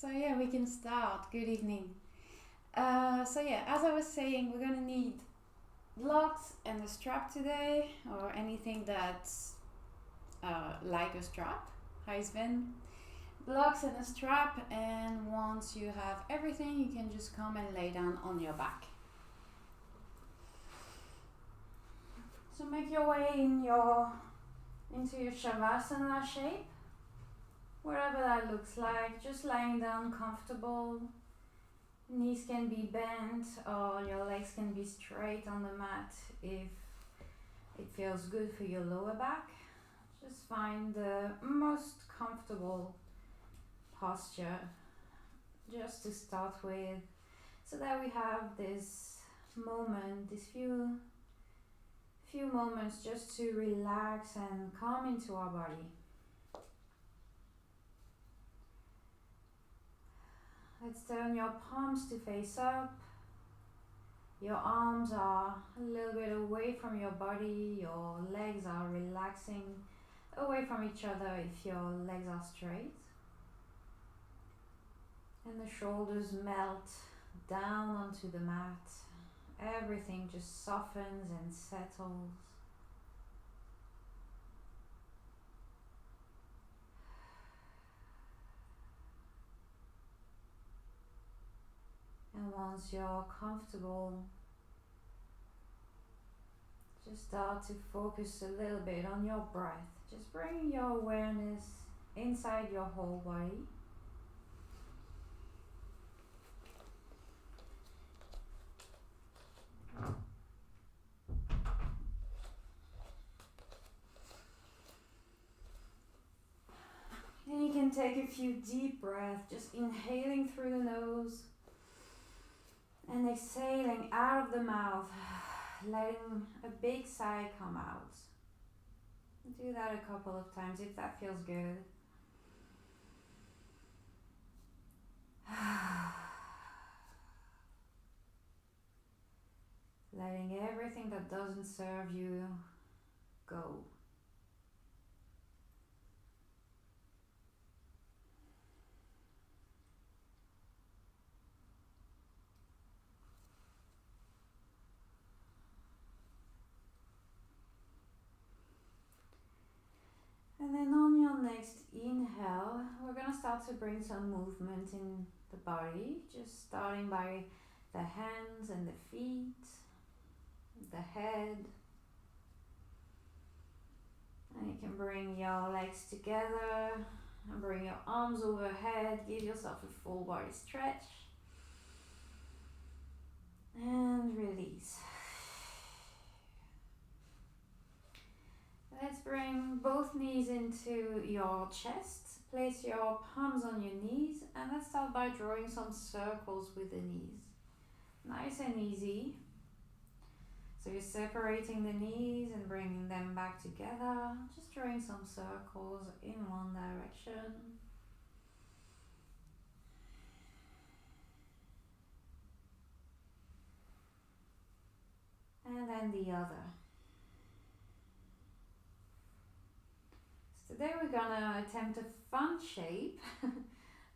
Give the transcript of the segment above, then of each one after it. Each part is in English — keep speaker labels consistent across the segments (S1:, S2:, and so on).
S1: So yeah, we can start. Good evening. So yeah, as I was saying, we're gonna need blocks and a strap today, or anything that's like a strap. Hi Sven. Blocks and a strap, and once you have everything, you can just come and lay down on your back. So make your way into your Shavasana shape, wherever that looks like. Just lying down comfortable. Knees can be bent or your legs can be straight on the mat if it feels good for your lower back. Just find the most comfortable posture just to start with, so that we have this moment, these few moments just to relax and come into our body. Let's turn your palms to face up. Your arms are a little bit away from your body. Your legs are relaxing away from each other if your legs are straight. And the shoulders melt down onto the mat. Everything just softens and settles. And once you're comfortable, just start to focus a little bit on your breath. Just bring your awareness inside your whole body. And you can take a few deep breaths, just inhaling through the nose and exhaling out of the mouth, letting a big sigh come out. Do that a couple of times if that feels good. Letting everything that doesn't serve you go. And then on your next inhale, we're going to start to bring some movement in the body, just starting by the hands and the feet, the head. And you can bring your legs together and bring your arms overhead. Give yourself a full body stretch. And release. Let's bring both knees into your chest. Place your palms on your knees, and let's start by drawing some circles with the knees. Nice and easy. So you're separating the knees and bringing them back together. Just drawing some circles in one direction. And then the other. Today we're gonna attempt a fun shape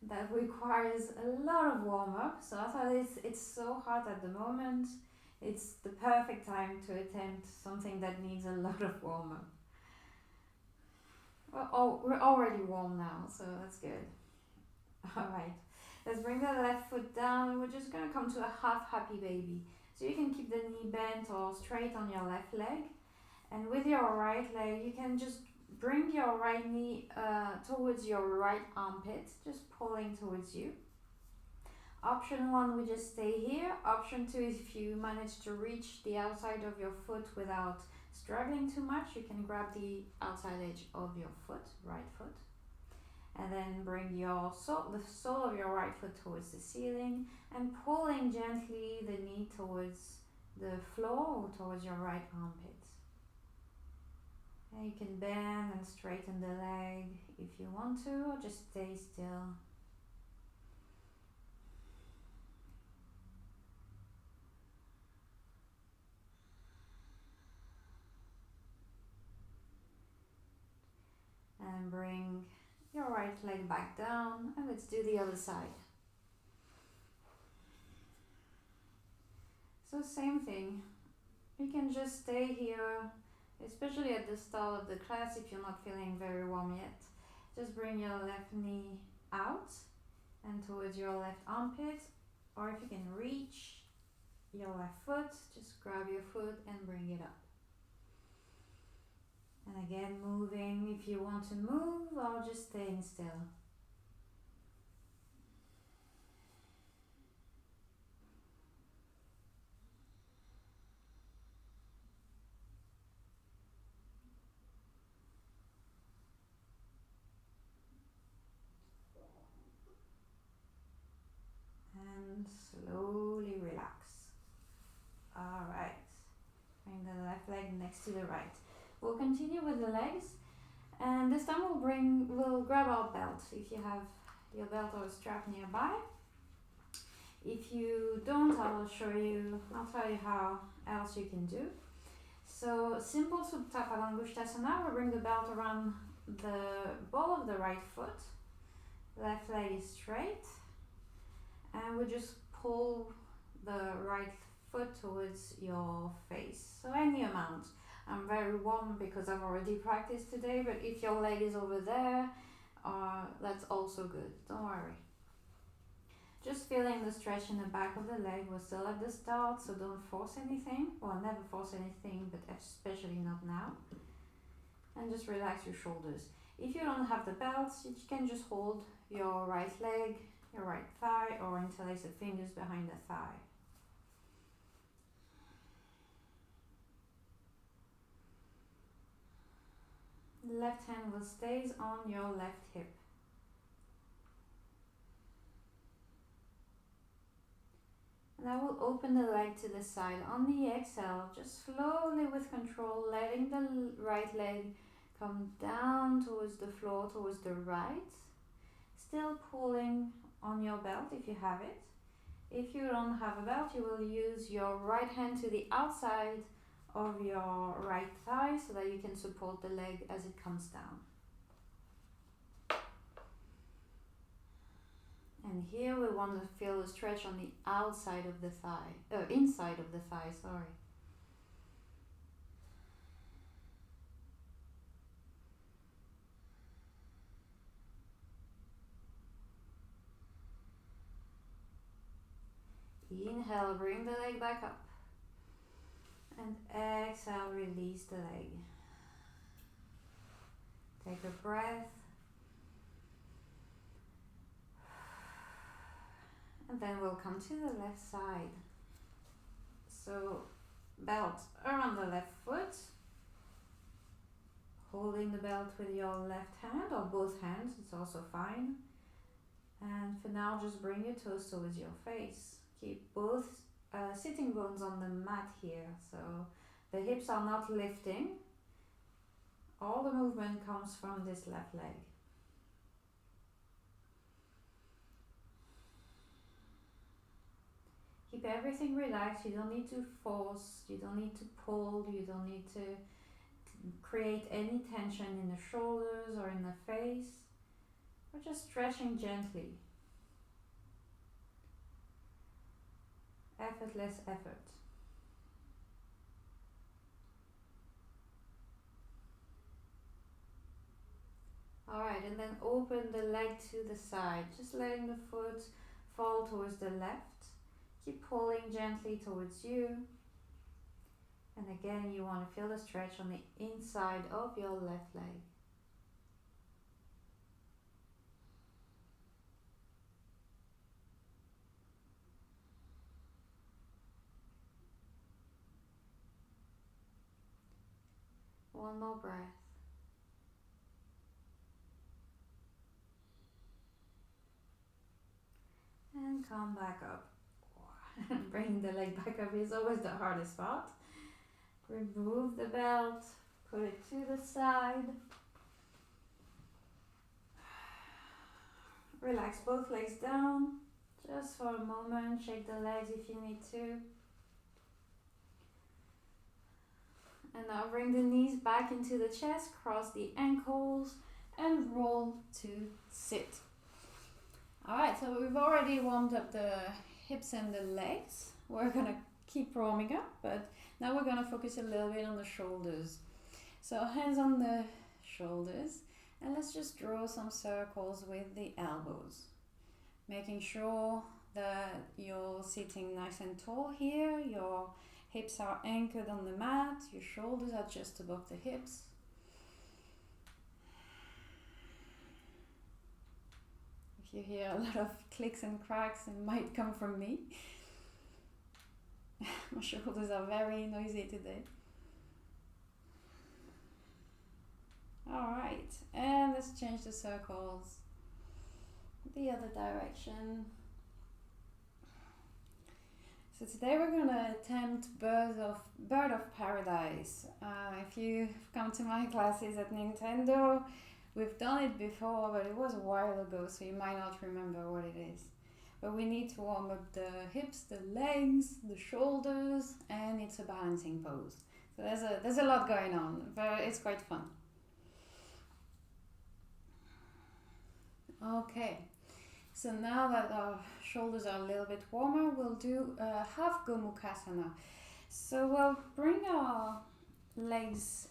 S1: that requires a lot of warm-up. So I thought it's so hot at the moment, it's the perfect time to attempt something that needs a lot of warm-up. We're already warm now, so that's good. Alright, let's bring the left foot down. We're just gonna come to a half happy baby. So you can keep the knee bent or straight on your left leg. And with your right leg, you can just bring your right knee towards your right armpit, just pulling towards you. Option 1, we just stay here. Option 2 is if you manage to reach the outside of your foot without struggling too much, you can grab the outside edge of your foot, right foot. And then bring the sole of your right foot towards the ceiling and pulling gently the knee towards the floor or towards your right armpit. And you can bend and straighten the leg if you want to, or just stay still. And bring your right right leg back down, and let's do the other side. So same thing, you can just stay here, especially at the start of the class if you're not feeling very warm yet. Just bring your left knee out and towards your left armpit, or if you can reach your left foot, just grab your foot and bring it up. And again, moving if you want to move, or just staying still. And slowly relax. Alright, bring the left leg next to the right. We'll continue with the legs, and this time we'll grab our belt if you have your belt or a strap nearby. If you don't, I'll tell you how else you can do. So simple Supta Palangushtasana, we bring the belt around the ball of the right foot, left leg is straight, and we just pull the right foot towards your face, so any amount. I'm very warm because I've already practiced today, but if your leg is over there, that's also good, don't worry. Just feeling the stretch in the back of the leg. We're still at the start, so don't force anything. Well, never force anything, but especially not now. And just relax your shoulders. If you don't have the belt, you can just hold your right leg, your right thigh, or interlace the fingers behind the thigh. The left hand will stay on your left hip. And I will open the leg to the side. On the exhale, just slowly with control, letting the right leg come down towards the floor, towards the right. Still pulling on your belt if you have it. If you don't have a belt, you will use your right hand to the outside of your right thigh so that you can support the leg as it comes down. And here we want to feel the stretch on the outside of the thigh, inside of the thigh, sorry. Inhale, bring the leg back up. And exhale, release the leg. Take a breath. And then we'll come to the left side. So, belt around the left foot. Holding the belt with your left hand or both hands, it's also fine. And for now, just bring your toes towards your face. Keep both sitting bones on the mat here, so the hips are not lifting. All the movement comes from this left leg. Keep everything relaxed. You don't need to force, you don't need to pull, you don't need to create any tension in the shoulders or in the face. We're just stretching gently. Effortless effort. Alright, and then open the leg to the side, just letting the foot fall towards the left. Keep pulling gently towards you. And again, you want to feel the stretch on the inside of your left leg. One more breath. And come back up. Bringing the leg back up is always the hardest part. Remove the belt, put it to the side. Relax both legs down, just for a moment. Shake the legs if you need to. And now bring the knees back into the chest, cross the ankles, and roll to sit. Alright, so we've already warmed up the hips and the legs. We're gonna keep warming up, but now we're gonna focus a little bit on the shoulders. So hands on the shoulders, and let's just draw some circles with the elbows, making sure that you're sitting nice and tall here. Your hips are anchored on the mat, your shoulders are just above the hips. If you hear a lot of clicks and cracks, it might come from me. My shoulders are very noisy today. Alright, and let's change the circles the other direction. So today we're gonna attempt bird of paradise. If you've come to my classes at Nintendo, we've done it before, but it was a while ago, so you might not remember what it is. But we need to warm up the hips, the legs, the shoulders, and it's a balancing pose. So there's a lot going on, but it's quite fun. Okay, so now that our shoulders are a little bit warmer, we'll do a half Gomukhasana. So we'll bring our legs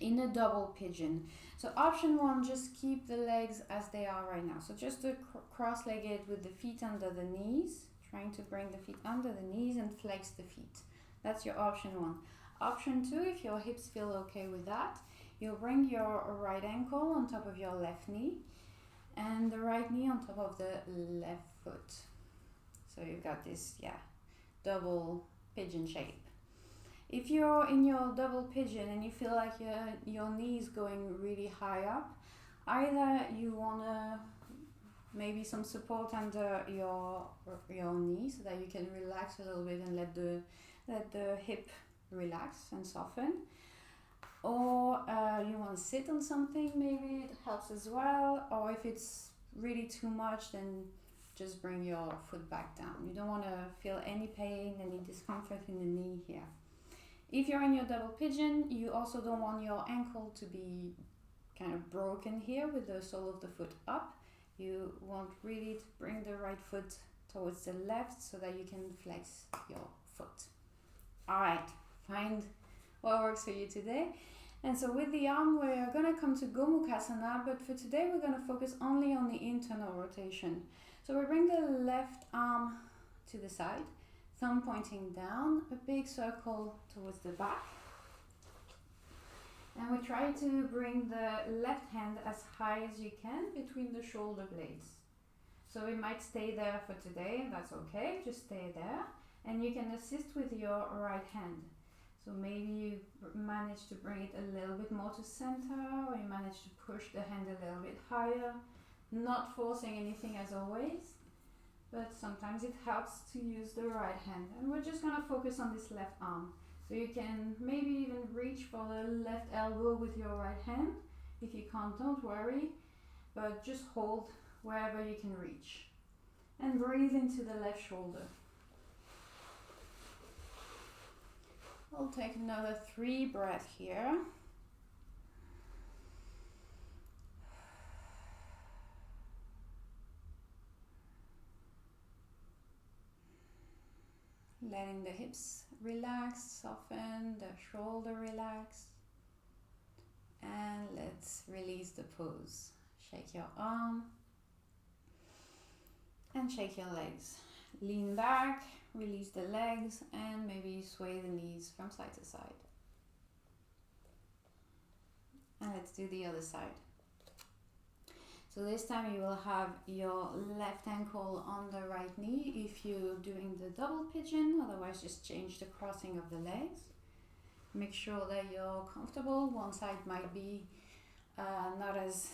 S1: in a double pigeon. So option one, just keep the legs as they are right now. So just a cross-legged with the feet under the knees, trying to bring the feet under the knees and flex the feet. That's your option one. Option two, if your hips feel okay with that, you'll bring your right ankle on top of your left knee and the right knee on top of the left foot. So you've got this, double pigeon shape. If you're in your double pigeon and you feel like your knee is going really high up, either you want to maybe some support under your knee so that you can relax a little bit and let the hip relax and soften, or you want to sit on something, maybe it helps as well, or if it's really too much, then just bring your foot back down. You don't want to feel any pain, any discomfort in the knee here. If you're in your double pigeon, you also don't want your ankle to be kind of broken here with the sole of the foot up. You want really to bring the right foot towards the left so that you can flex your foot. Alright, find what works for you today. And so with the arm, we're going to come to Gomukhasana, but for today we're going to focus only on the internal rotation. So we bring the left arm to the side, thumb pointing down, a big circle towards the back. And we try to bring the left hand as high as you can between the shoulder blades. So we might stay there for today, and that's okay, just stay there. And you can assist with your right hand. So maybe you manage to bring it a little bit more to center, or you manage to push the hand a little bit higher, not forcing anything as always. But sometimes it helps to use the right hand. And we're just going to focus on this left arm. So you can maybe even reach for the left elbow with your right hand. If you can't, don't worry, but just hold wherever you can reach. And breathe into the left shoulder. I'll take another 3 breaths here. Letting the hips relax, soften, the shoulder relax. And let's release the pose. Shake your arm and shake your legs. Lean back, release the legs, and maybe sway the knees from side to side. And let's do the other side. So this time you will have your left ankle on the right knee if you're doing the double pigeon, otherwise just change the crossing of the legs. Make sure that you're comfortable. One side might be not as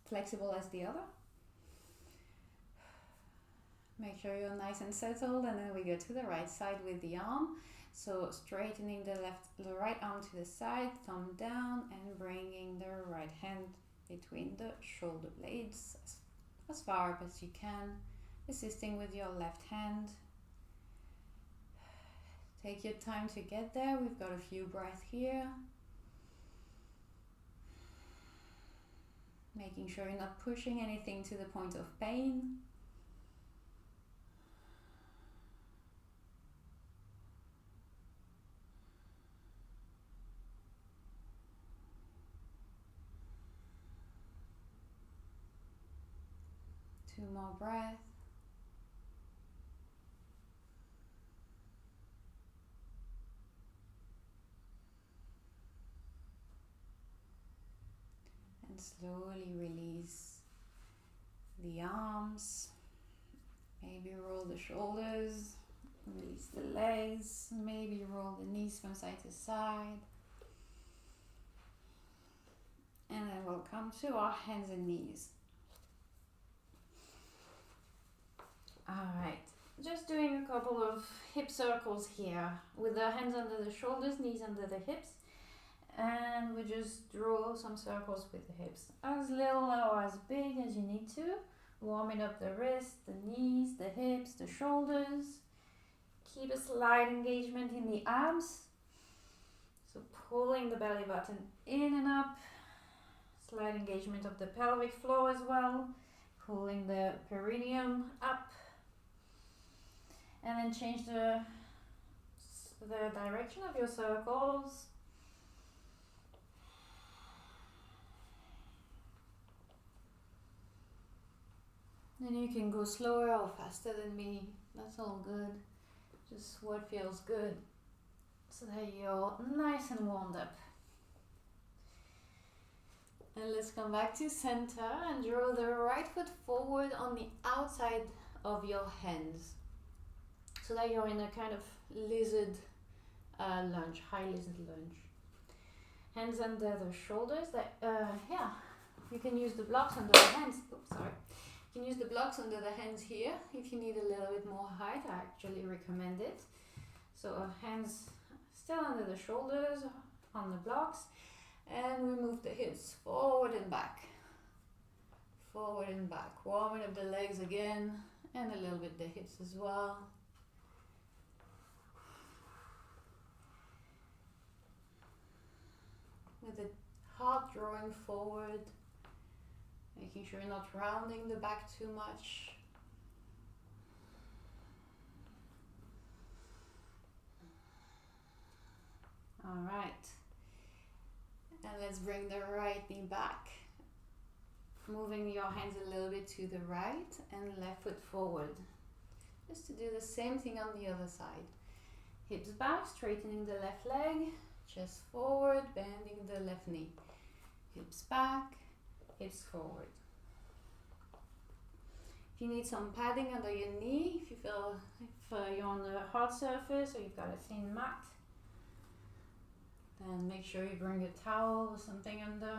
S1: flexible as the other. Make sure you're nice and settled, and then we go to the right side with the arm. So straightening the right arm to the side, thumb down, and bringing the right hand between the shoulder blades as far up as you can, assisting with your left hand. Take your time to get there. We've got a few breaths here. making sure you're not pushing anything to the point of pain. Two more breaths. And slowly release the arms. Maybe roll the shoulders, release the legs, maybe roll the knees from side to side. And then we'll come to our hands and knees. Alright, just doing a couple of hip circles here with the hands under the shoulders, knees under the hips. And we just draw some circles with the hips, as little or as big as you need to. Warming up the wrists, the knees, the hips, the shoulders. Keep a slight engagement in the abs. So pulling the belly button in and up. Slight engagement of the pelvic floor as well. Pulling the perineum up. And then change the direction of your circles. And you can go slower or faster than me. That's all good. Just what feels good. So that you're nice and warmed up. And let's come back to center and draw the right foot forward on the outside of your hands. So that you're in a kind of lizard lunge, high lizard lunge. Hands under the shoulders. You can use the blocks under the hands. Oops, sorry. You can use the blocks under the hands here if you need a little bit more height. I actually recommend it. So hands still under the shoulders on the blocks, and we move the hips forward and back. Forward and back. Warming up the legs again, and a little bit the hips as well. With the heart drawing forward, making sure you're not rounding the back too much. All right. And let's bring the right knee back. Moving your hands a little bit to the right and left foot forward. Just to do the same thing on the other side. Hips back, straightening the left leg. Chest forward, bending the left knee. Hips back, hips forward. If you need some padding under your knee, if you feel if you're on the hard surface or you've got a thin mat, then make sure you bring a towel or something under.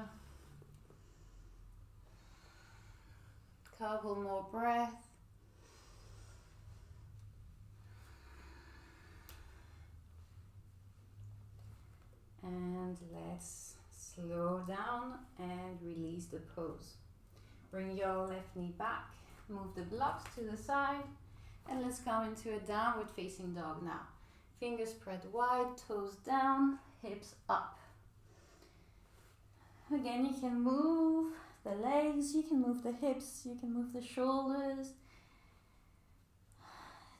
S1: Couple more breaths. And let's slow down and release the pose. Bring your left knee back, move the blocks to the side, and let's come into a downward facing dog now. Fingers spread wide, toes down, hips up. Again, you can move the legs, you can move the hips, you can move the shoulders.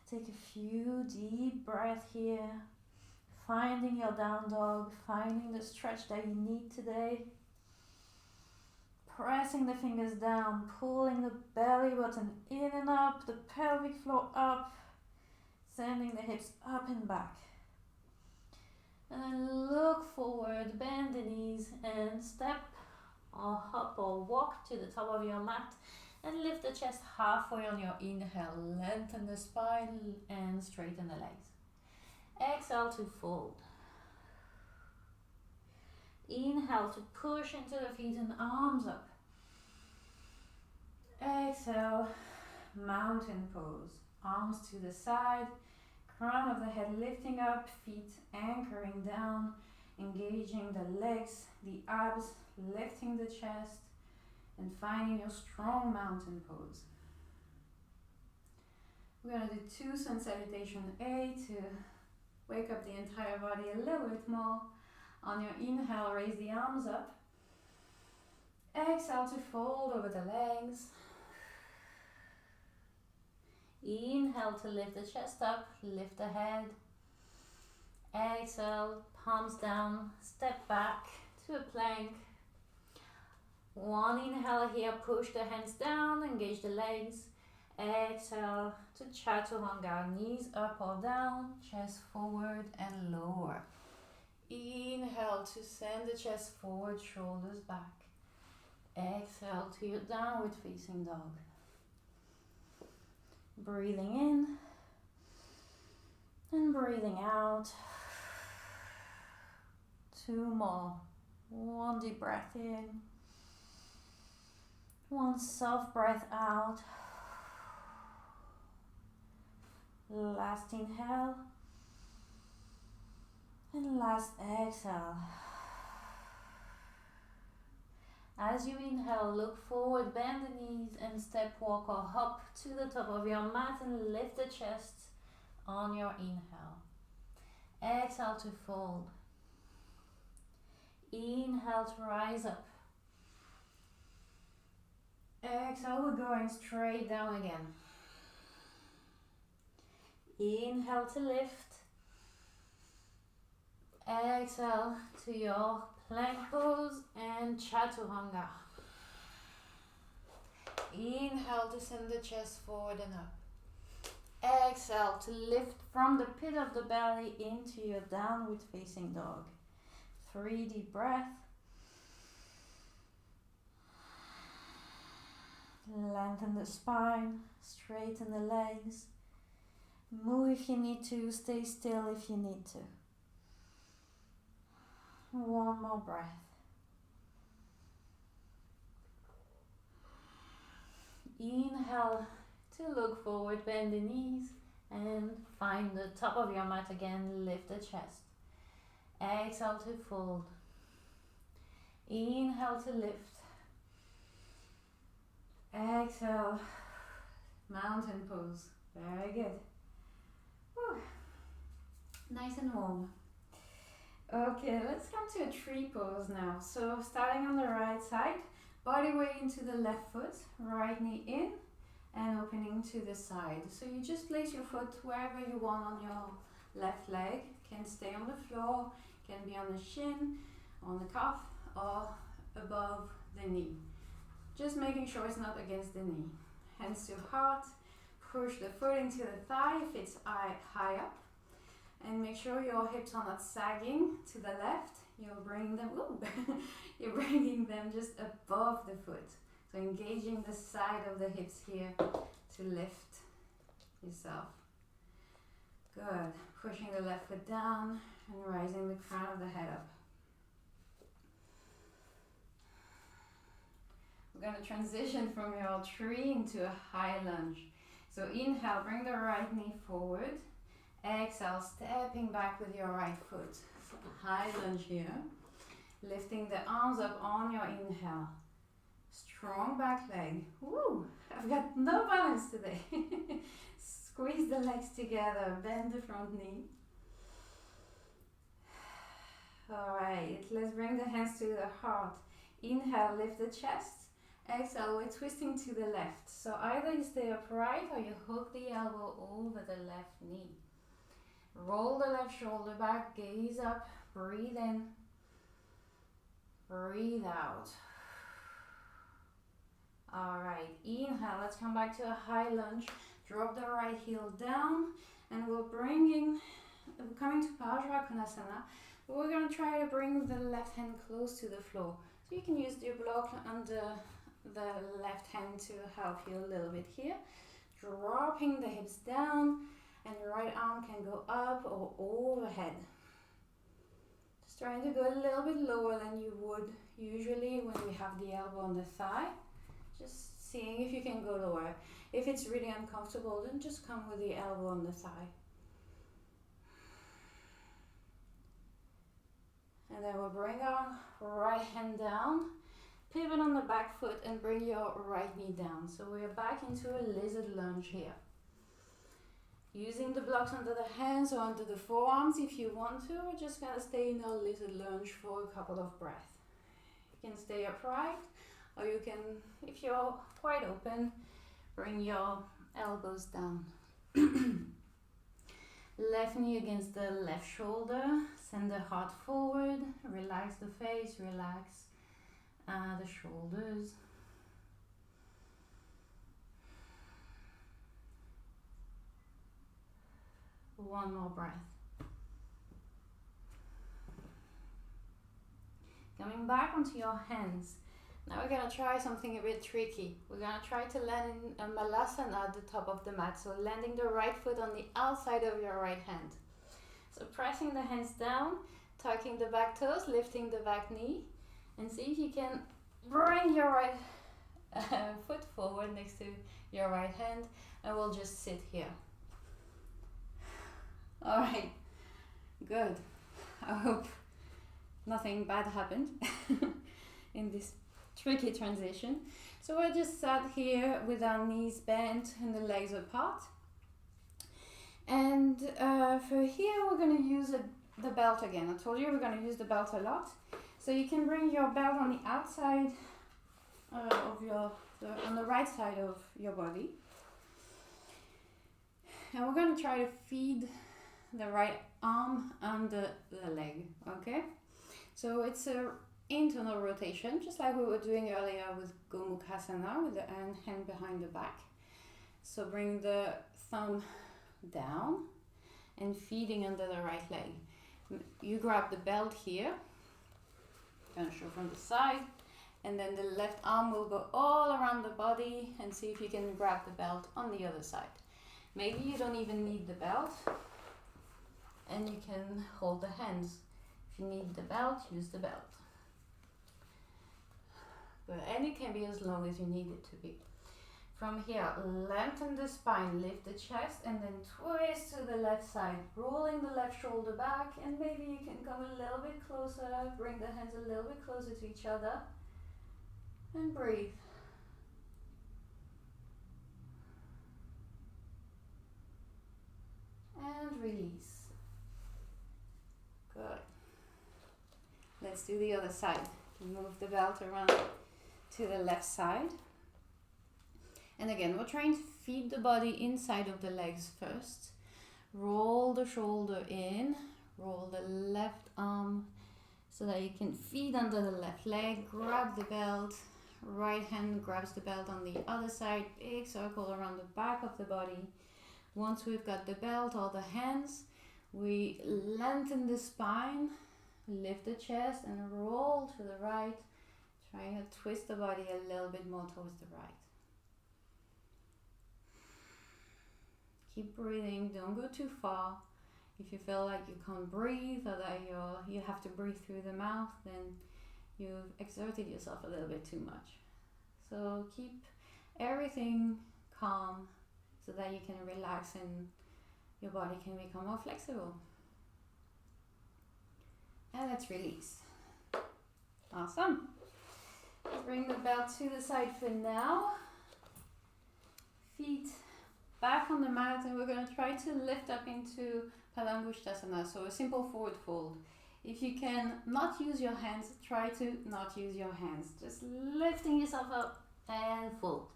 S1: Take a few deep breaths here. Finding your down dog, finding the stretch that you need today. Pressing the fingers down, pulling the belly button in and up, the pelvic floor up, sending the hips up and back. And then look forward, bend the knees and step or hop or walk to the top of your mat and lift the chest halfway on your inhale. Lengthen the spine and straighten the legs. Exhale to fold. Inhale to push into the feet and arms up. Exhale, mountain pose. Arms to the side, crown of the head lifting up, feet anchoring down, engaging the legs, the abs, lifting the chest, and finding your strong mountain pose. We're going to do two sun salutation A to wake up the entire body a little bit more. On your inhale, raise the arms up. Exhale to fold over the legs. Inhale to lift the chest up, lift the head. Exhale, palms down, step back to a plank. One inhale here, push the hands down, engage the legs. Exhale to Chaturanga, knees up or down, chest forward and lower. Inhale to send the chest forward, shoulders back. Exhale to your downward facing dog. Breathing in and breathing out. Two more. One deep breath in. One soft breath out. Last inhale. And last exhale. As you inhale, look forward, bend the knees and step, walk or hop to the top of your mat and lift the chest on your inhale. Exhale to fold. Inhale to rise up. Exhale, we're going straight down again. Inhale to lift. Exhale to your plank pose and Chaturanga. Inhale to send the chest forward and up. Exhale to lift from the pit of the belly into your downward facing dog. 3 deep breaths. Lengthen the spine, straighten the legs. Move if you need to, stay still if you need to. One more breath. Inhale to look forward, bend the knees and find the top of your mat again, lift the chest. Exhale to fold. Inhale to lift. Exhale, mountain pose. Very good. Whew. Nice and warm. Okay, let's come to a tree pose now. So starting on the right side, body weight into the left foot, right knee in and opening to the side. So you just place your foot wherever you want on your left leg. Can stay on the floor, can be on the shin, on the calf or above the knee. Just making sure it's not against the knee. Hands to heart, push the foot into the thigh if it's high up. And make sure your hips are not sagging to the left. You're bringing them, you're bringing them just above the foot. So engaging the side of the hips here to lift yourself. Good. Pushing the left foot down and rising the crown of the head up. We're going to transition from your tree into a high lunge. So inhale, bring the right knee forward. Exhale, stepping back with your right foot. So high lunge here. Lifting the arms up on your inhale. Strong back leg. Woo! I've got no balance today. Squeeze the legs together. Bend the front knee. Alright, let's bring the hands to the heart. Inhale, lift the chest. Exhale, we're twisting to the left. So either you stay upright or you hook the elbow over the left knee. Roll the left shoulder back, gaze up, breathe in, breathe out. Alright, inhale, let's come back to a high lunge. Drop the right heel down and we're coming to Parsvakonasana. We're going to try to bring the left hand close to the floor. So you can use your block under the left hand to help you a little bit here. Dropping the hips down and your right arm can go up or overhead. Just trying to go a little bit lower than you would usually when we have the elbow on the thigh. Just seeing if you can go lower. If it's really uncomfortable, then just come with the elbow on the thigh. And then we'll bring our right hand down, pivot on the back foot and bring your right knee down. So we're back into a lizard lunge here. Using the blocks under the hands or under the forearms if you want to. We're just going to stay in a lizard lunge for a couple of breaths. You can stay upright Or you can, if you're quite open, bring your elbows down. Left knee against the left shoulder, send the heart forward, relax the face, relax the shoulders. One more breath. Coming back onto your hands. Now we're going to try something a bit tricky. We're going to try to land in a malasana at the top of the mat. So landing the right foot on the outside of your right hand. So pressing the hands down, tucking the back toes, lifting the back knee. And see if you can bring your right foot forward next to your right hand. And we'll just sit here. Alright, good. I hope nothing bad happened in this tricky transition. So we're just sat here with our knees bent and the legs apart. And for here we're going to use the belt again. I told you we're going to use the belt a lot. So you can bring your belt on the outside of on the right side of your body. And we're going to try to feed the right arm under the leg, okay? So it's a internal rotation, just like we were doing earlier with Gomukhasana, with the hand behind the back. So bring the thumb down and feeding under the right leg. You grab the belt here, gonna show from the side, and then the left arm will go all around the body and see if you can grab the belt on the other side. Maybe you don't even need the belt and you can hold the hands. If you need the belt, use the belt. And it can be as long as you need it to be. From here, lengthen the spine, lift the chest, and then twist to the left side, rolling the left shoulder back, and maybe you can come a little bit closer, bring the hands a little bit closer to each other, and breathe. And release. Good. Let's do the other side. Move the belt around to the left side. And again, we're trying to feed the body inside of the legs first. Roll the shoulder in, roll the left arm so that you can feed under the left leg, grab the belt, right hand grabs the belt on the other side, big circle around the back of the body. Once we've got the belt or the hands, we lengthen the spine, lift the chest and roll to the right, trying to twist the body a little bit more towards the right. Keep breathing, don't go too far. If you feel like you can't breathe or that you have to breathe through the mouth, then you've exerted yourself a little bit too much. So keep everything calm so that you can relax and your body can become more flexible. And let's release. Awesome. Let's bring the belt to the side for now. Feet back on the mat, and we're going to try to lift up into Palangushtasana, so a simple forward fold. If you can not use your hands, try to not use your hands. Just lifting yourself up and fold.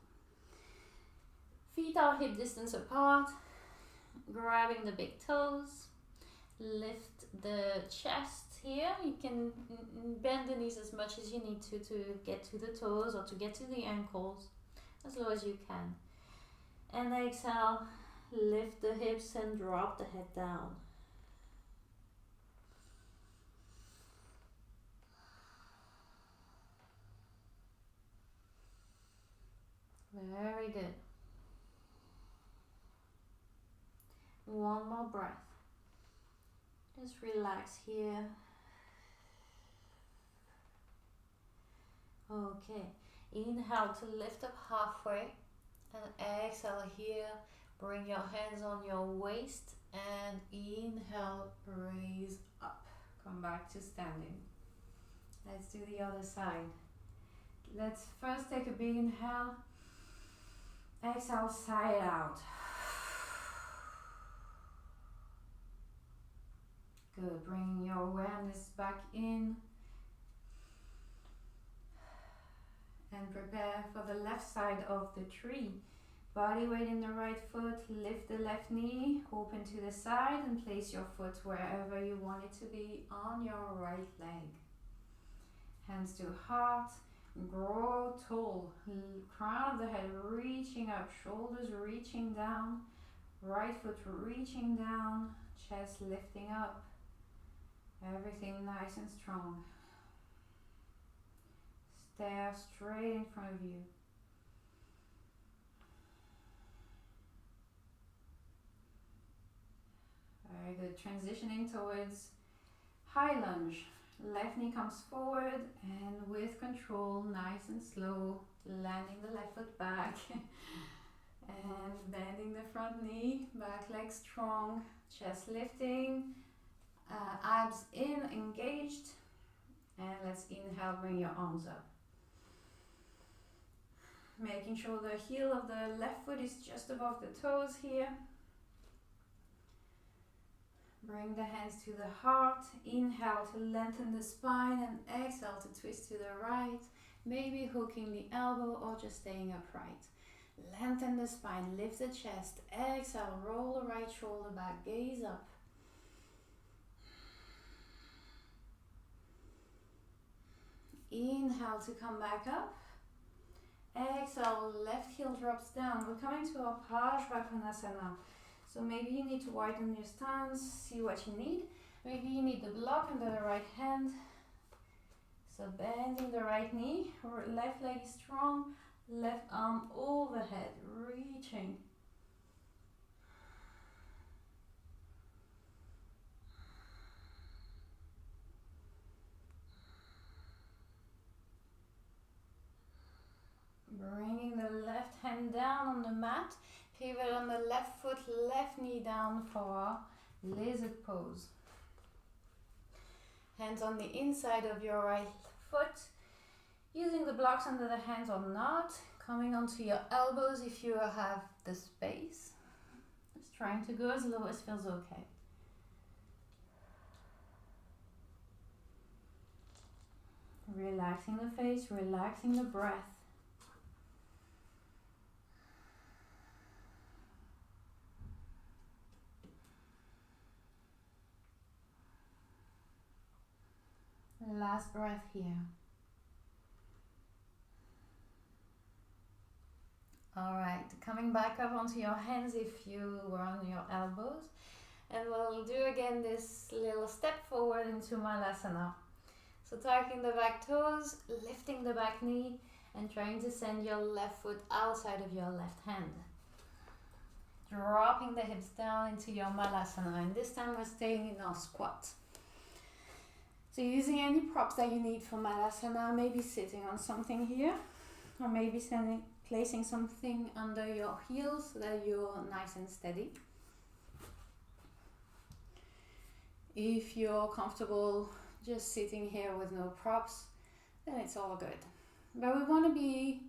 S1: Feet are hip distance apart, grabbing the big toes. Lift the chest here. You can bend the knees as much as you need to get to the toes or to get to the ankles, as low as you can. And exhale, lift the hips and drop the head down. Very good. One more breath. Just relax here. Okay. Inhale to lift up halfway. And exhale here, bring your hands on your waist and inhale, raise up. Come back to standing. Let's do the other side. Let's first take a big inhale. Exhale, sigh it out. Good, bringing your awareness back in. And prepare for the left side of the tree. Body weight in the right foot, lift the left knee, open to the side and place your foot wherever you want it to be on your right leg. Hands to heart, grow tall, crown of the head reaching up, shoulders reaching down, right foot reaching down, chest lifting up, everything nice and strong. Stare straight in front of you. Very good. Transitioning towards high lunge. Left knee comes forward and with control, nice and slow, landing the left foot back and bending the front knee, back leg strong, chest lifting, abs in, engaged, and let's inhale, bring your arms up. Making sure the heel of the left foot is just above the toes here. Bring the hands to the heart. Inhale to lengthen the spine and exhale to twist to the right. Maybe hooking the elbow or just staying upright. Lengthen the spine, lift the chest. Exhale, roll the right shoulder back, gaze up. Inhale to come back up. Exhale, left heel drops down. We're coming to our Parsvakonasana. So maybe you need to widen your stance, see what you need. Maybe you need the block under the right hand. So bending the right knee, left leg is strong, left arm overhead, reaching. Bringing the left hand down on the mat. Pivot on the left foot, left knee down for lizard pose. Hands on the inside of your right foot. Using the blocks under the hands or not. Coming onto your elbows if you have the space. Just trying to go as low as feels okay. Relaxing the face, relaxing the breath. Last breath here. Alright, coming back up onto your hands if you were on your elbows. And we'll do again this little step forward into Malasana. So tucking the back toes, lifting the back knee, and trying to send your left foot outside of your left hand. Dropping the hips down into your Malasana. And this time we're staying in our squat. So using any props that you need for Malasana, maybe sitting on something here, or maybe placing something under your heels so that you're nice and steady. If you're comfortable just sitting here with no props, then it's all good. But we want to be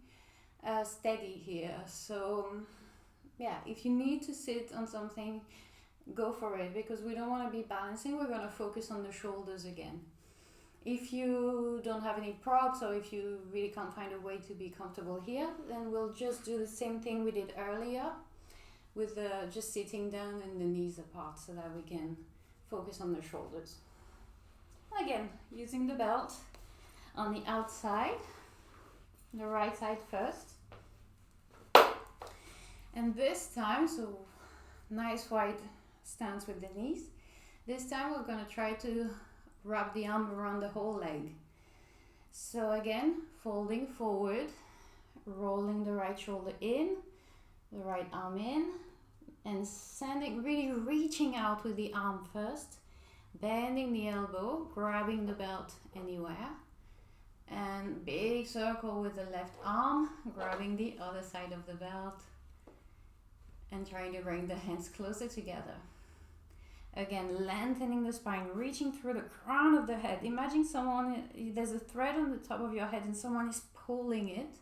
S1: steady here. So yeah, if you need to sit on something, go for it, because we don't want to be balancing. We're going to focus on the shoulders again. If you don't have any props, or if you really can't find a way to be comfortable here, then we'll just do the same thing we did earlier with just sitting down and the knees apart so that we can focus on the shoulders. Again, using the belt on the outside, the right side first. And this time, so nice wide stance with the knees. This time we're going to try to wrap the arm around the whole leg. So again, folding forward, rolling the right shoulder in, the right arm in, and sending, really reaching out with the arm first, bending the elbow, grabbing the belt anywhere, and big circle with the left arm, grabbing the other side of the belt, and trying to bring the hands closer together. Again, lengthening the spine, reaching through the crown of the head. Imagine there's a thread on the top of your head and someone is pulling it.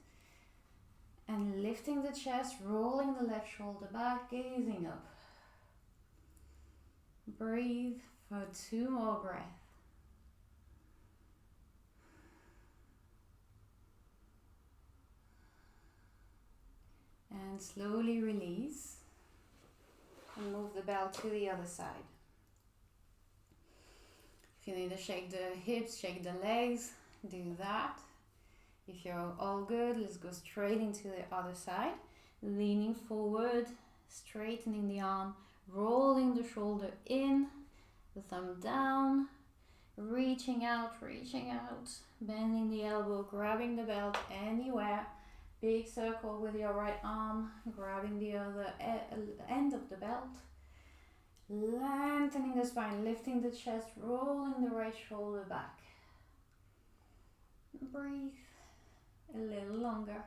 S1: And lifting the chest, rolling the left shoulder back, gazing up. Breathe for 2 more breaths. then slowly release and move the belt to the other side. If you need to shake the hips, shake the legs, do that. If you're all good, let's go straight into the other side. Leaning forward, straightening the arm, rolling the shoulder in, the thumb down, reaching out, bending the elbow, grabbing the belt anywhere. Big circle with your right arm, grabbing the other end of the belt. Lengthening the spine, lifting the chest, rolling the right shoulder back. Breathe a little longer.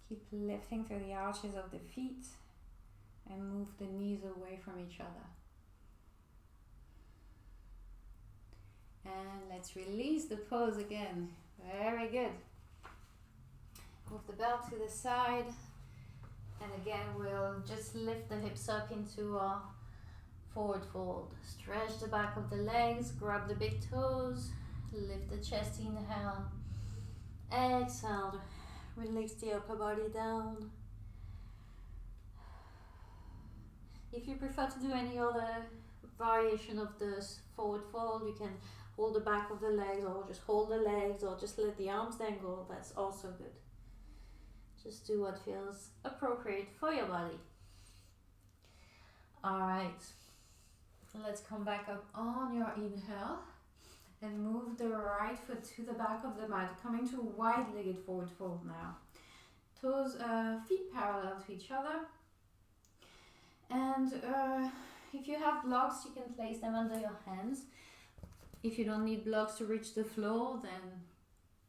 S1: Keep lifting through the arches of the feet and move the knees away from each other. And let's release the pose again. Very good. Move the belt to the side. And again, we'll just lift the hips up into a forward fold. Stretch the back of the legs, grab the big toes, lift the chest, inhale. Exhale, release the upper body down. If you prefer to do any other variation of this forward fold, you can hold the back of the legs or just hold the legs or just let the arms dangle. That's also good. Just do what feels appropriate for your body. Alright, let's come back up on your inhale and move the right foot to the back of the mat, coming to a wide-legged forward fold now. Toes, feet parallel to each other. And if you have blocks, you can place them under your hands. If you don't need blocks to reach the floor, then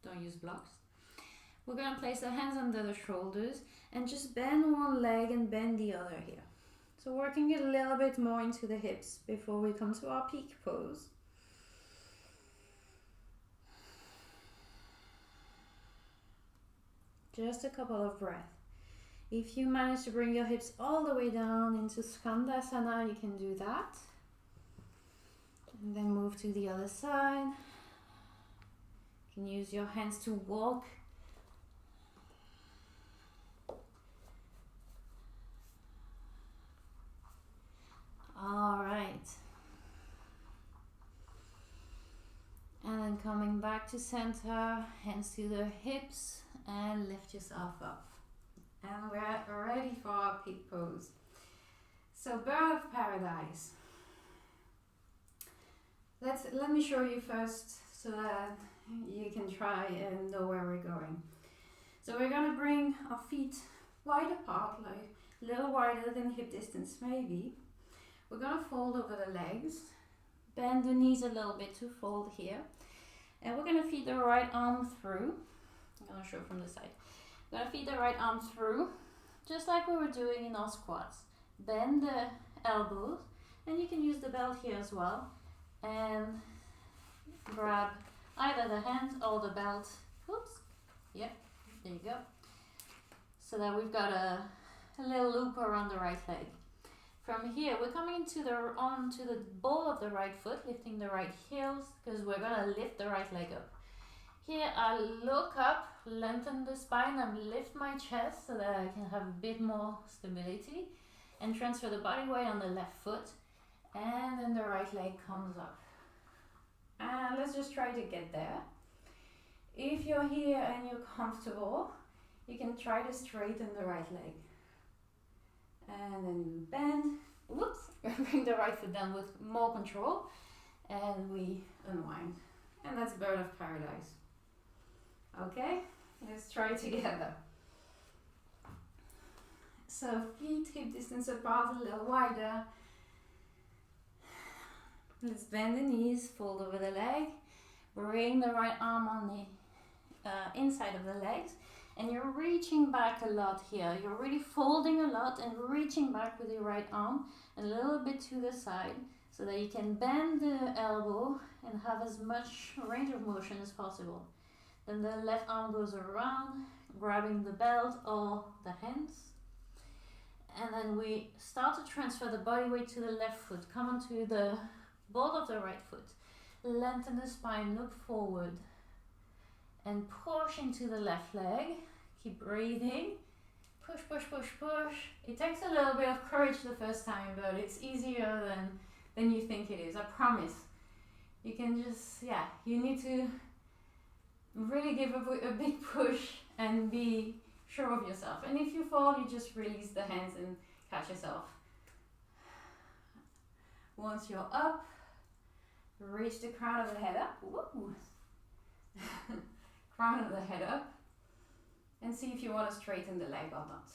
S1: don't use blocks. We're going to place the hands under the shoulders and just bend one leg and bend the other here. So working a little bit more into the hips before we come to our peak pose. Just a couple of breaths. If you manage to bring your hips all the way down into Skandasana, you can do that. And then move to the other side. You can use your hands to walk. All right. And then coming back to center, hands to the hips, and lift yourself up. And we're ready for our peak pose. So bird of paradise. Let me show you first so that you can try and know where we're going. So we're gonna bring our feet wide apart, like a little wider than hip distance maybe. We're gonna fold over the legs, bend the knees a little bit to fold here. And we're gonna feed the right arm through. I'm gonna show from the side. We're gonna feed the right arm through, just like we were doing in our squats. Bend the elbows, and you can use the belt here as well. And grab either the hands or the belt. Oops. Yep, there you go. So that we've got a little loop around the right leg. From here, we're coming onto the ball of the right foot, lifting the right heels, because we're gonna lift the right leg up. Here, I look up, lengthen the spine, and lift my chest so that I can have a bit more stability, and transfer the body weight on the left foot, and then the right leg comes up. And let's just try to get there. If you're here and you're comfortable, you can try to straighten the right leg. And then bend, whoops, bring the right foot down with more control, and we unwind. And that's bird of paradise. Okay, let's try together. So feet hip distance apart, a little wider. Let's bend the knees, fold over the leg, bring the right arm on the inside of the legs. And you're reaching back a lot here. You're really folding a lot and reaching back with your right arm a little bit to the side so that you can bend the elbow and have as much range of motion as possible. Then the left arm goes around, grabbing the belt or the hands. And then we start to transfer the body weight to the left foot. Come onto the ball of the right foot. Lengthen the spine, look forward.
S2: and push into the left leg. Keep breathing. Push, push, push, push. It takes a little bit of courage the first time, but it's easier than you think it is, I promise. You can just, you need to really give a big push and be sure of yourself. And if you fall, you just release the hands and catch yourself. Once you're up, reach the crown of the head up. Woo. Crown of the head up. And see if you want to straighten the leg or not.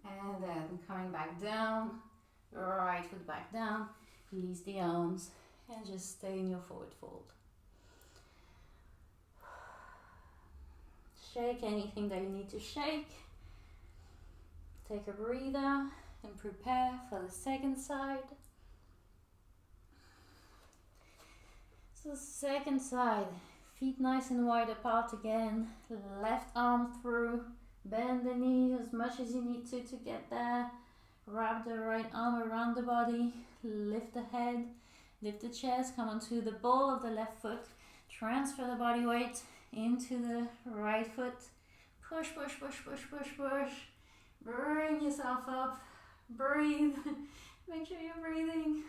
S2: And then coming back down, right foot back down, release the arms, and just stay in your forward fold. Shake anything that you need to shake. Take a breather and prepare for the second side. So second side, feet nice and wide apart again, left arm through, bend the knees as much as you need to get there. Wrap the right arm around the body, lift the head, lift the chest, come onto the ball of the left foot, transfer the body weight into the right foot, push, push, push, push, push, push, bring yourself up, breathe, make sure you're breathing.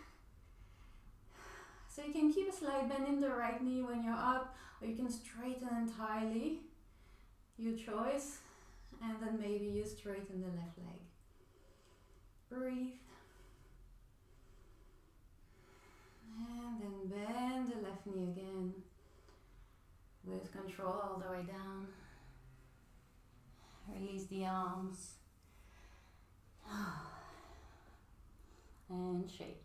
S2: So you can keep a slight bend in the right knee when you're up, or you can straighten entirely, your choice, and then maybe you straighten the left leg. Breathe. And then bend the left knee again with control all the way down. Release the arms. And shake.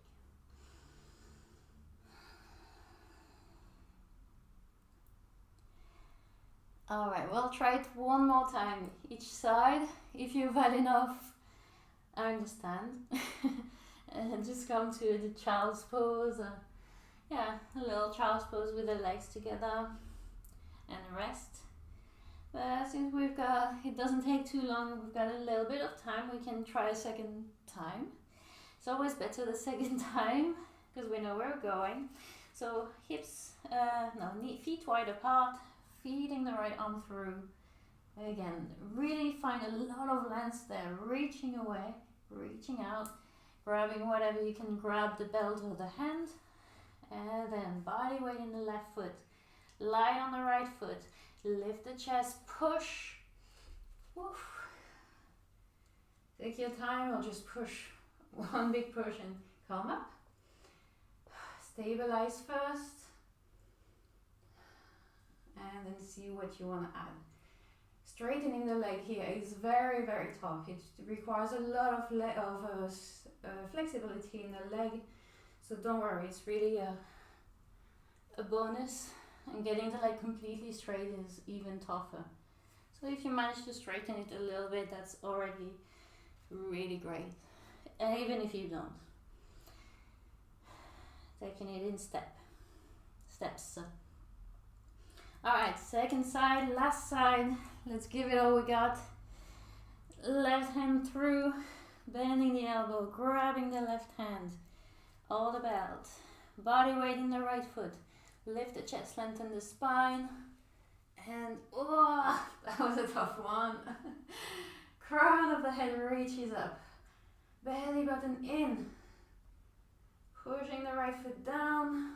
S2: Alright, we'll try it one more time each side. If you've had enough, I understand. And just come to the child's pose. A little child's pose with the legs together and rest. But since it doesn't take too long, we've got a little bit of time, we can try a second time. It's always better the second time because we know where we're going. So feet wide apart, feeding the right arm through. Again, really find a lot of length there, reaching away, reaching out, grabbing whatever you can grab, the belt or the hand, and then body weight in the left foot, light on the right foot, lift the chest, push, woof. Take your time or just push, one big push and come up. Stabilize first, and then see what you want to add. Straightening the leg here is very, very tough. It requires a lot of flexibility in the leg, so don't worry, it's really a bonus, and getting the leg completely straight is even tougher. So if you manage to straighten it a little bit, that's already really great. And even if you don't, taking it in steps. Alright, second side, last side. Let's give it all we got. Left hand through, bending the elbow, grabbing the left hand, all the belt. Body weight in the right foot. Lift the chest, lengthen the spine. And, that was a tough one. Crown of the head reaches up. Belly button in. Pushing the right foot down.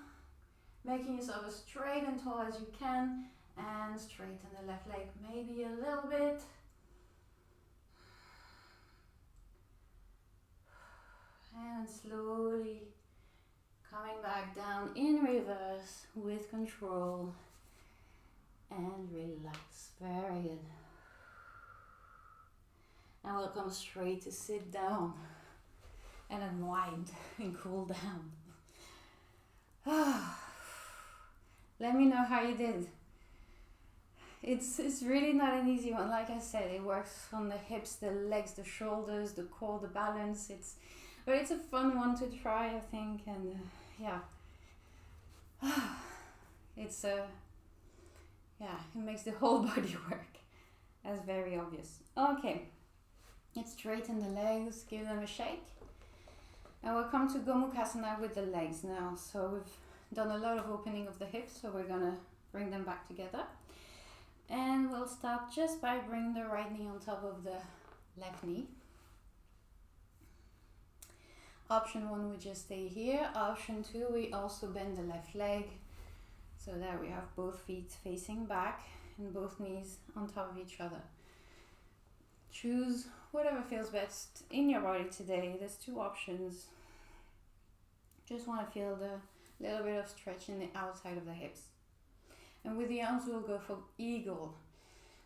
S2: Making yourself as straight and tall as you can, and straighten the left leg maybe a little bit. And slowly coming back down in reverse with control and relax. Very good. And we'll come straight to sit down and unwind and cool down. Let me know how you did. It's really not an easy one. Like I said, it works on the hips, the legs, the shoulders, the core, the balance. But it's a fun one to try, I think. And it makes the whole body work. That's very obvious. Okay, let's straighten the legs, give them a shake. And we'll come to Gomukhasana with the legs now. So we've done a lot of opening of the hips, so we're gonna Bring them back together. And we'll start just by bringing the right knee on top of the left knee. Option 1, we just stay here. Option 2, we also bend the left leg. So there we have both feet facing back and both knees on top of each other. Choose whatever feels best in your body today. There's 2 options. Just want to feel the little bit of stretch in the outside of the hips. And with the arms, we'll go for eagle.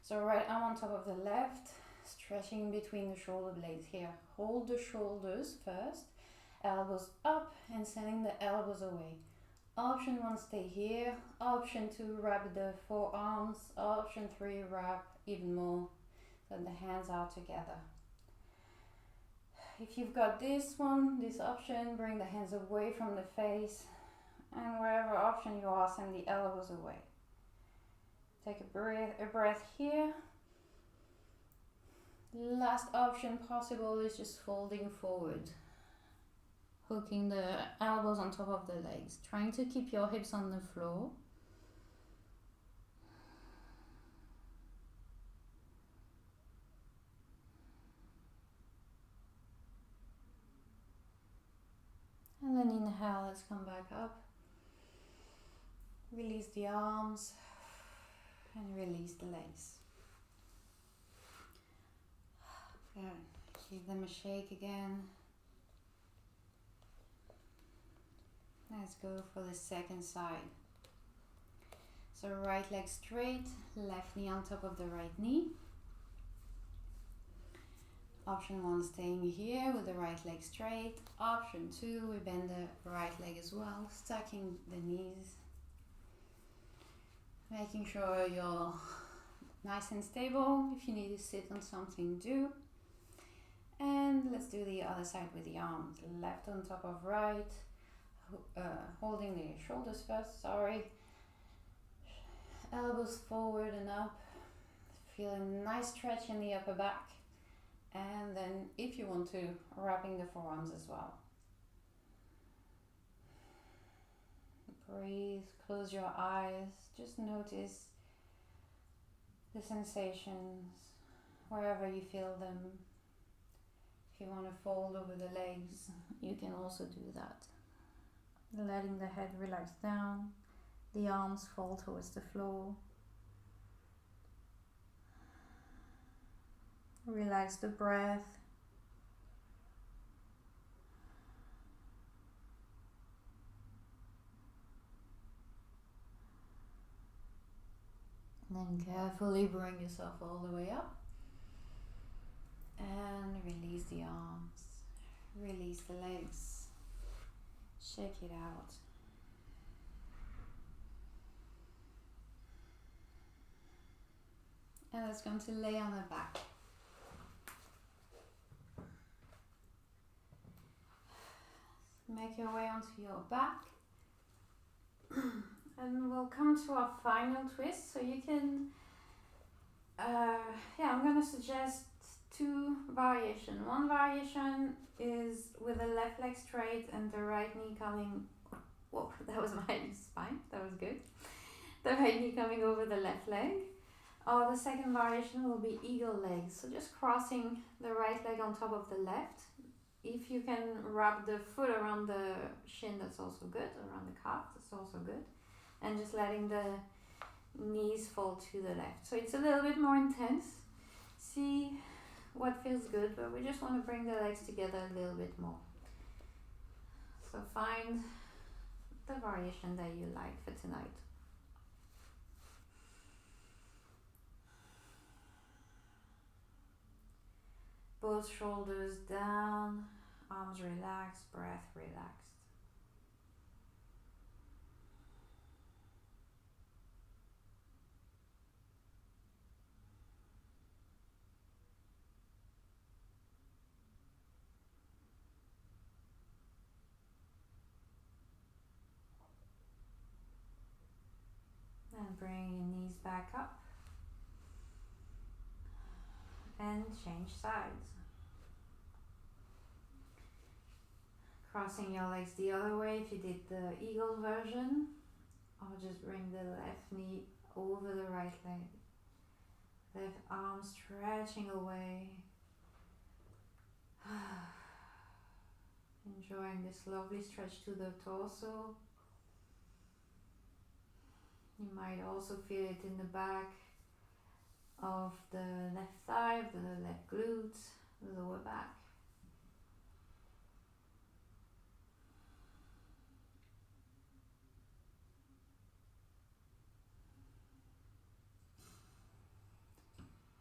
S2: So right arm on top of the left, stretching between the shoulder blades here. Hold the shoulders first, elbows up and sending the elbows away. Option 1, stay here. Option 2, wrap the forearms. Option 3, wrap even more so the hands are together. If you've got this option, bring the hands away from the face, and wherever option you are, send the elbows away. Take a breath here. Last option possible is just folding forward, hooking the elbows on top of the legs, trying to keep your hips on the floor. And then inhale, let's come back up. Release the arms and release the legs. Good. Give them a shake again. Let's go for the second side. So right leg straight, left knee on top of the right knee. Option 1, staying here with the right leg straight. Option 2, we bend the right leg as well, stacking the knees. Making sure you're nice and stable. If you need to sit on something, do. And let's do the other side with the arms. Left on top of right. Holding the shoulders first, elbows forward and up, feel a nice stretch in the upper back, and then if you want to, wrapping the forearms as well. Breathe, close your eyes, just notice the sensations wherever you feel them. If you want to fold over the legs, you can also do that. Letting the head relax down, the arms fall towards the floor. Relax the breath. And then carefully bring yourself all the way up. And release the arms. Release the legs. Shake it out. And it's going to lay on the back. Make your way onto your back. And we'll come to our final twist. So you can, I'm going to suggest 2 variations. One variation is with the left leg straight and the right knee coming, whoa, that was my spine, that was good. The right knee coming over the left leg. Or the second variation will be eagle legs. So just crossing the right leg on top of the left. If you can wrap the foot around the shin, that's also good. Around the calf, that's also good. And just letting the knees fall to the left. So it's a little bit more intense. See what feels good, but we just want to bring the legs together a little bit more. So find the variation that you like for tonight. Both shoulders down, arms relaxed, breath relaxed. And bring your knees back up. And change sides. Crossing your legs the other way if you did the eagle version,
S1: Or just bring the left knee over the right leg. Left arm stretching away. Enjoying this lovely stretch to the torso. You might also feel it in the back of the left thigh, of the left glute, the lower back.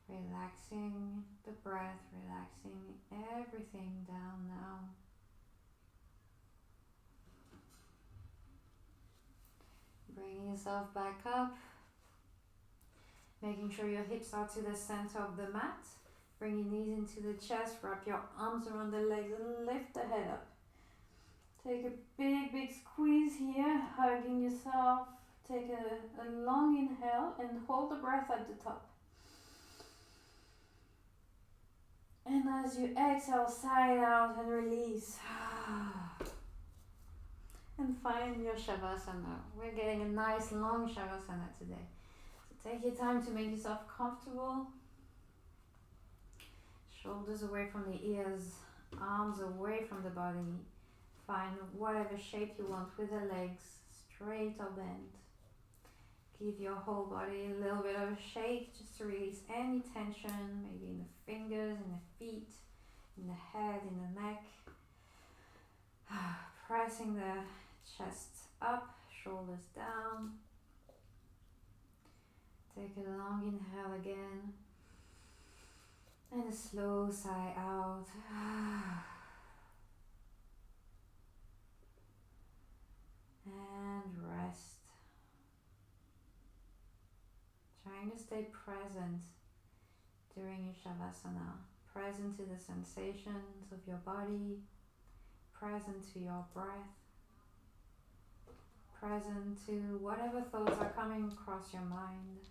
S1: Relaxing the breath, relaxing everything down now. Bringing yourself back up. Making sure your hips are to the center of the mat. Bring your knees into the chest, wrap your arms around the legs and lift the head up. Take a big, big squeeze here, hugging yourself. Take a long inhale and hold the breath at the top. And as you exhale, sigh out and release. And find your Shavasana. We're getting a nice long Shavasana today. So take your time to make yourself comfortable. Shoulders away from the ears, arms away from the body. Find whatever shape you want with the legs, straight or bent. Give your whole body a little bit of a shake just to release any tension, maybe in the fingers, in the feet, in the head, in the neck. Pressing the chest up, shoulders down. Take a long inhale again. And a slow sigh out. And rest. Trying to stay present during your Shavasana. Present to the sensations of your body. Present to your breath. Present to whatever thoughts are coming across your mind.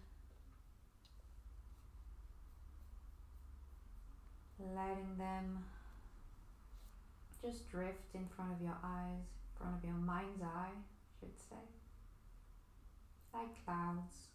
S1: Letting them just drift in front of your eyes, in front of your mind's eye, I should say, like clouds.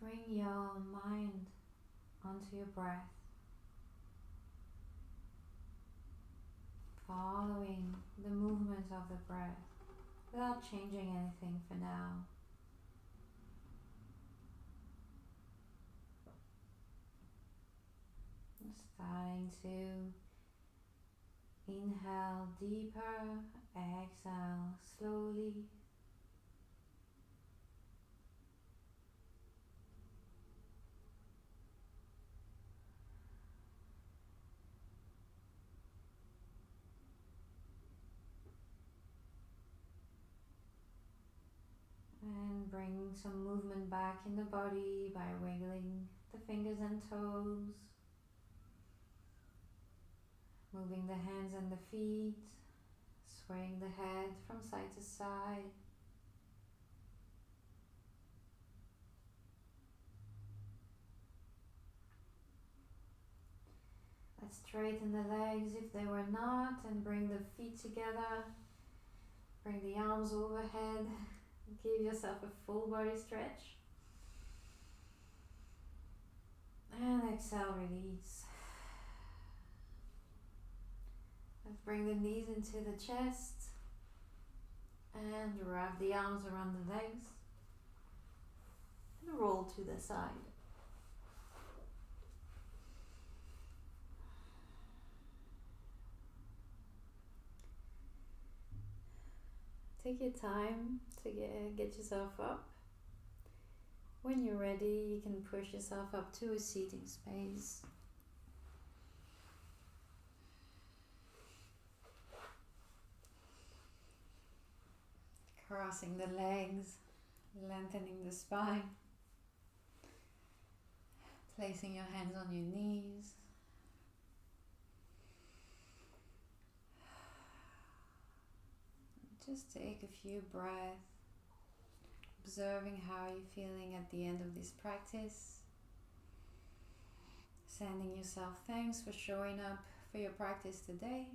S1: bring your mind onto your breath, following the movement of the breath without changing anything for now. Starting to inhale deeper, exhale slowly. And bring some movement back in the body by wiggling the fingers and toes. Moving the hands and the feet, swaying the head from side to side. Let's straighten the legs if they were not, and bring the feet together. Bring the arms overhead. Give yourself a full body stretch. And exhale, release. Let's bring the knees into the chest and wrap the arms around the legs and roll to the side. Take your time to get yourself up. When you're ready, you can push yourself up to a seating space. Crossing the legs, lengthening the spine, placing your hands on your knees. Just take a few breaths, observing how you're feeling at the end of this practice. Sending yourself thanks for showing up for your practice today.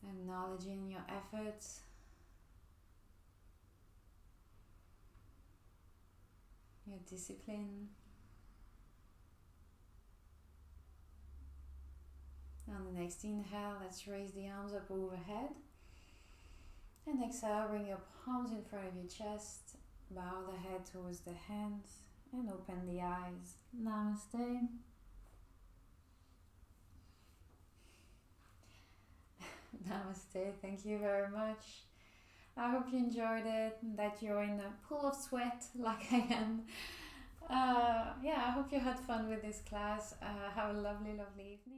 S1: Acknowledging your efforts, your discipline. On the next inhale, let's raise the arms up overhead. And exhale, bring your palms in front of your chest. Bow the head towards the hands and open the eyes. Namaste. Namaste, thank you very much. I hope you enjoyed it, that you're in a pool of sweat like I am. I hope you had fun with this class. Have a lovely, lovely evening.